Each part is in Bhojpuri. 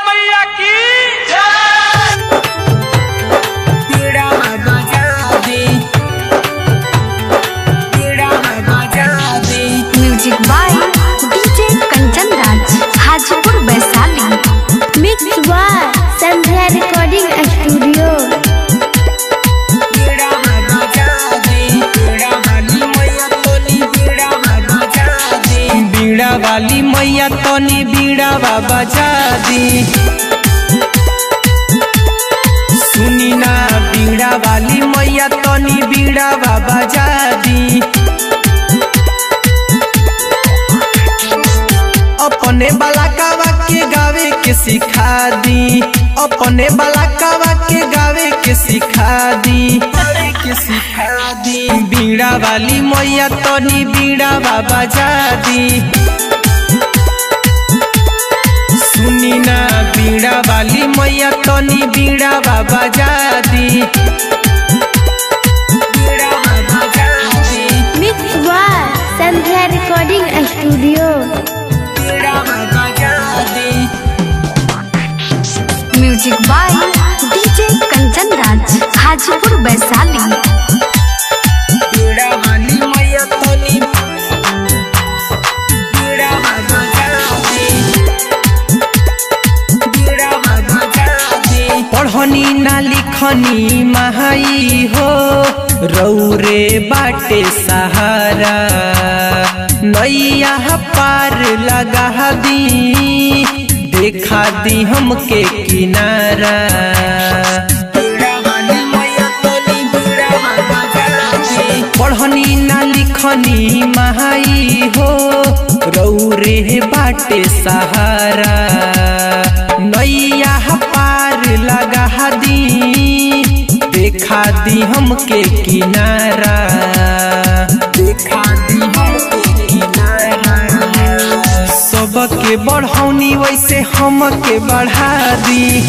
मैया की music by DJ Kanchan Raj, Hajipur Vaishali. Mix by Sandhya recording studio. बीड़ा वाली मैया तनी बीड़ा बजा दी, सुनी ना बीड़ा वाली मैया तनी बीड़ा बजा दी। अपने बलाकावा के गावे के सिखा दी, अपने बलाकावा के गावे के सिखा दी, बीड़ा वाली मैया तनी बीड़ा बजा दी, सुनी ना बीड़ा वाली मैया तनी बीड़ा बजा दी। Mix by Sandhya recording studio. Music by DJ Kanchan Raj, Hajipur Vaishali. पढ़नी ना लिखनी महाई हो, रौरे बाटे सहारा, नैया पार लगा दी, देखा दी हमके किनारा। पढ़नी ना लिखनी महाई हो, रौरे बाटे सहारा, नैया पार लगा दी, देखा दी हमके किनारा, देखा दी हमके किनारा। सबके बढ़ौनी वैसे हमके बढ़ा दी,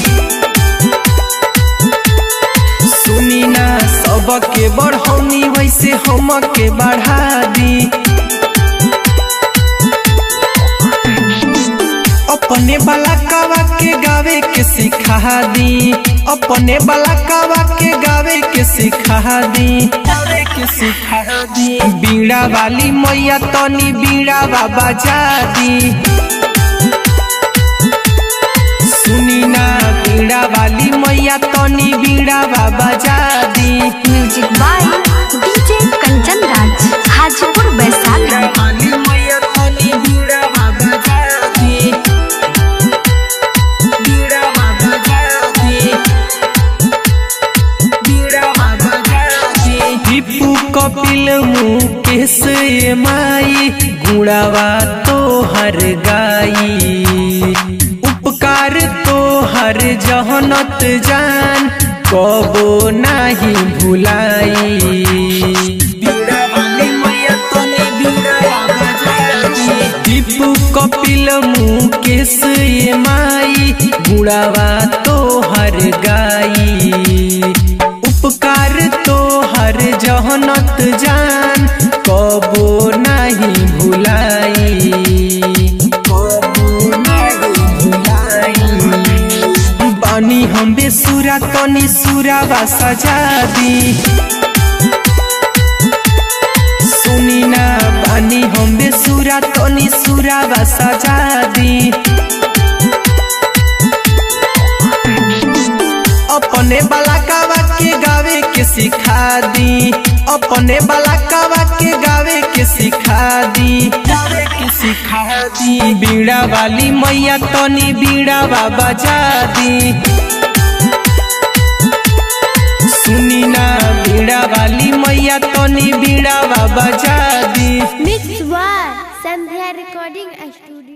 सुनी ना सबके बढ़ौनी वैसे हमके बढ़ा दी। अपने बलाकावा के गावे के सिखा दी, अपने बलाकावा के गावे के सिखा दी, बीड़ा वाली मैया तनी बीड़ा बजा दी, सुनी ना बीड़ा वाली मैया तनी बीड़ा बजा दी। Music by DJ Kanchan Raj, Hajipur Vaishali. Kapil Mukesh माई गुड़ावा तो हर गाई, उपकार तो हर जहनत जान कबो नहीं भुलाई। दीपू कपिल मुकेश माई गुड़ावा तो हर गाई, उपकार तो हर जहनत जान कबो नहीं भुलाई, बानी हम बेसुरा तनी सुरावा सजा दी, सुनी ना बानी हम बेसुरा तनी सुरावा सजा दी। अपने बलाकावा के गावे के सिखा दी, अपने बलाकावा के गावे के सिखा दी, बीड़ा वाली मैया तनी बीड़ा बजा दी, सुनी ना बीड़ा वाली मैया तनी बीड़ा बजा दी। Mix by Sandhya recording studio.